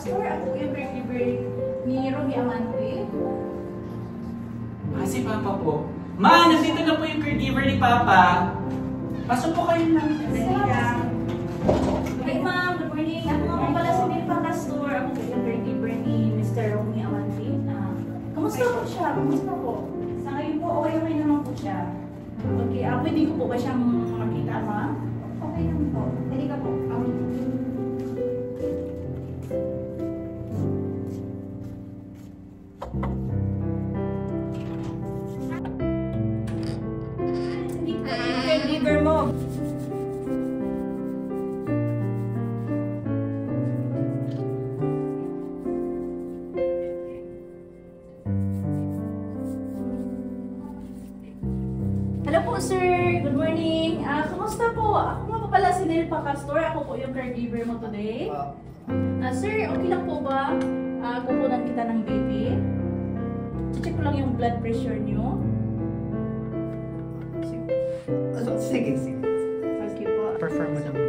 Pastor. Ako yung caregiver ni Romy Amante. Si Papa po. Ma, nandito na po yung caregiver ni Papa. Pasok po kayo na. Hi ma'am, good morning. Ako nga po pala si Milpa Pastor. Ako po yung caregiver ni Mr. Romy Amante. Kamusta po siya? Kamusta po? Sa ngayon po, okay naman po siya. Okay, pwede ko po ba siyang makita, ma'am? Okay naman po. Pwede ka po. Hindi po yung caregiver mo. Hello po, sir. Good morning. Kamusta po? Ako nga po pala si Milpa Pastor. Ako po yung caregiver mo today. Sir, okay lang po ba? Kukunan kita ng baby. Check ko lang yung blood pressure niyo. Sige. Okay po. Perform mo na muna.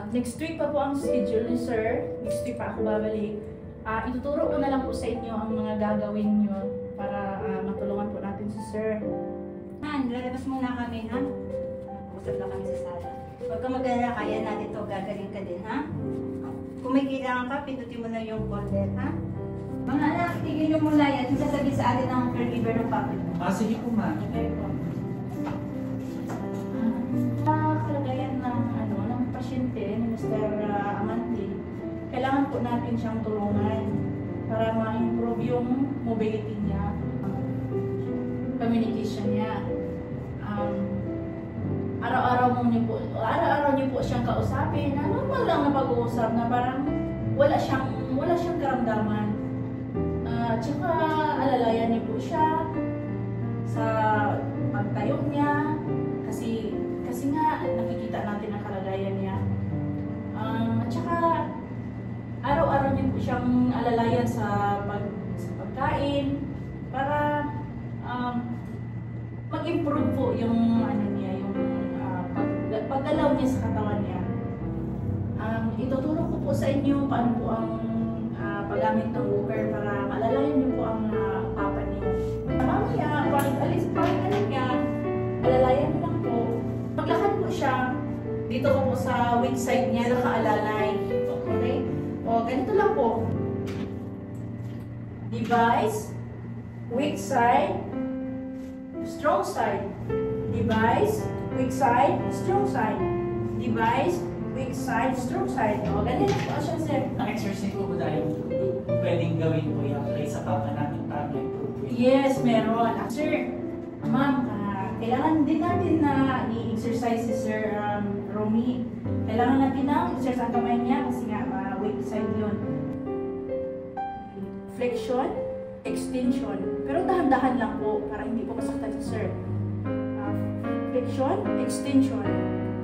Next week pa po ang schedule ni sir. Next week pa ako babalik. Ituturo ko na lang po sa inyo ang mga gagawin nyo para matulungan po natin si sir. Han, lalabas muna kami, ha? Usap lang kami sa sala. Huwag ka mag-alala, kaya natin to, gagaling ka din, ha? Kung may kailangan ka, pindutin mo na yung folder, ha? Mga anak, tigil nyo muna yan. Sasabi sa atin ang caregiver ng papa nyo. Sige po, ma. Okay po. Kalagayan ng pasyente ni Mr. Amante, kailangan po natin siyang tulungan para ma-improve yung mobility niya, communication niya. Araw-araw niyo po siyang kausapin. Normal lang na pag-uusap na parang wala siyang karamdaman. Tsaka alalayan niyo po siya sa pagtayo niya kasi nga nakikita natin ang kalagayan niya. Tsaka araw-araw niyo po siyang alalayan sa pagkain para mag-improve po yung paggalaw niya sa katawan niya. Ituturo ko po sa inyo paano po ang paggamit ng walker para malalayan niyo po ang papa niyo. Mamaya, pag-alis niya, alalayan niyo lang po. Maglakad po siya, dito po sa weak side niya, nakaalalay. Okay? O, ganito lang po. Device, weak side, strong side. Device, weak side, strong side. Device, weak side, strong side. O, ganito po siya, sir. Na-exercise po ba tayo pwedeng gawin po yung play sa papa natin para ma-improve? Yes, meron. Sir, ma'am, kailangan din natin na i-exercise si Sir Romy. Kailangan natin na exercise ang kamay niya kasi nga weak side yun. Flexion, extension. Pero dahan dahan-dahan lang po para hindi po masaktan si sir. Flexion, extension.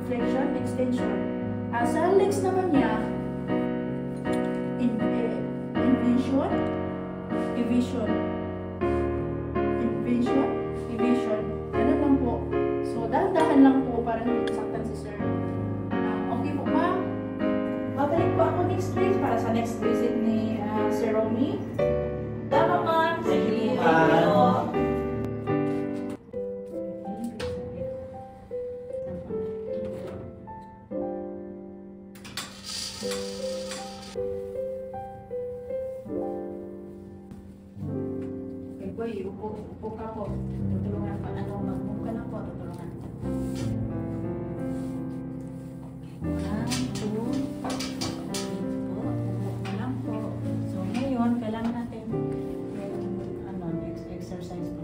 Flexion, extension. Sa legs naman niya, inversion, evasion. Inversion, evasion. Ganun lang po. So, dahan-dahan lang po para hindi masaktan si sir. Okay po ma'am. Babalik po ako next week para sa next visit ni Sir Romy. Tama ma'am. Thank you po, Thank you. ma'am. Okay, boy, upo ka po. Tutulungan pa. Mag-move ka lang po. Tutulungan po. 1, 2, 3 po. Upo ka lang po. So, ngayon, kailangan natin yung exercise po.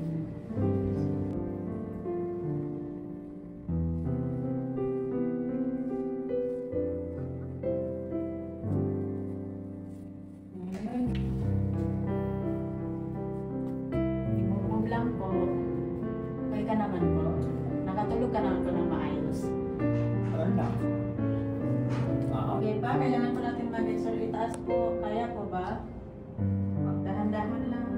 I-move lang po. Okay ka naman po. Nakatulog ka naman po ng maayos. Okay pa? Kailangan po natin mag-exert. Itaas po. Kaya po ba? Magdahan-dahan lang.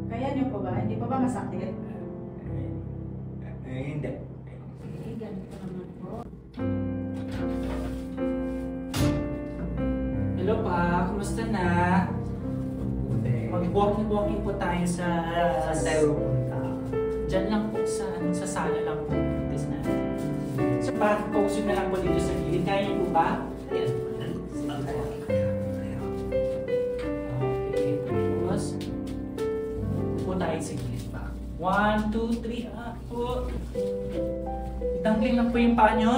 Kaya niyo po ba? Hindi po ba masakit? Hindi. Okay, ganito naman po. Hello pa, kumusta na? Mag-walking po tayo sa... Saan tayo pupunta? Diyan lang po sa sala lang po. Tis na. So, focus na lang po dito sa gilid. Kaya niyo po ba? Yes. Okay. Tapos, po tayo sa gilid pa. 1, 2, 3, po. Itangling lang po yung paa nyo.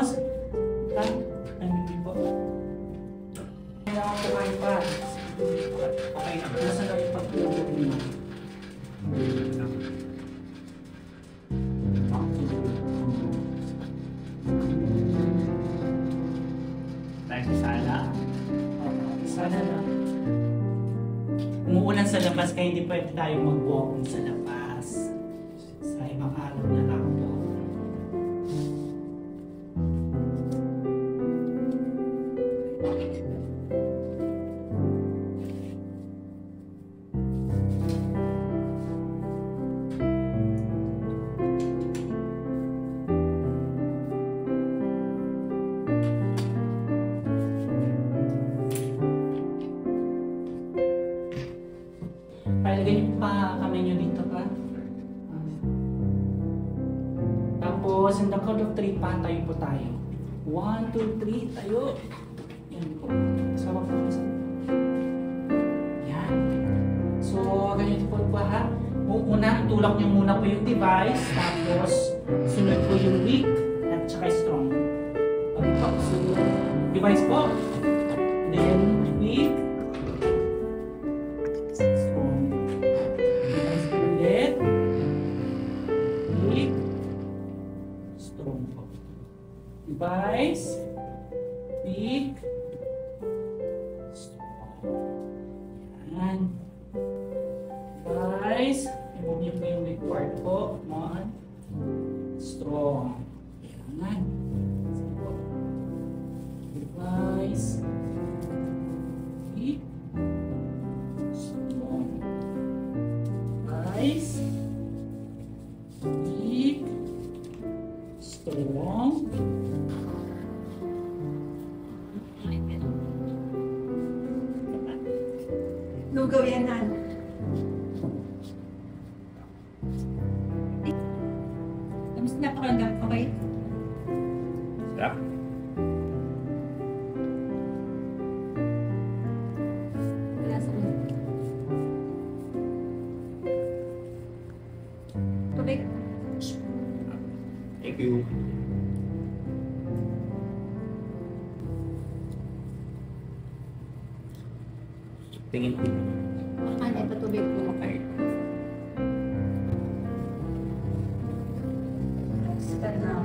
Nandito po. Kailangan po kayo pa. Okay na. Nasa lang yung pagtulog niyo. Tayo sa sala. Sana lang. Umuulan sa labas kaya hindi pwede tayo mag-walking sa labas. Sa ibang araw na lang po. Palagay niyo pa kamay niyo dito pa. Tapos, in the count of 3 pa, tayo po tayo. 1, 2, 3, tayo. Yan po. Sama po. Yan. So, ganyan po po ha. Una, itulak niyo muna po yung device. Tapos, sunod po yung weak at saka strong. Okay po. So, device po. Then, weak. Strong. Device po ulit. Weak. Strong po. Device. Weak. Strong. Yan. Device. I-move niyo po yung weak part po. One. Strong. Yan. Sige po. Device. Weak. Strong. Device. Weak. Strong. Lugaw yan, Han. Kamusta na pakiramdam? Okay? Sarap. Wala sa mga. Tubig. Thank you. Tingin ko. Ano, patubig po. Okay. Start na.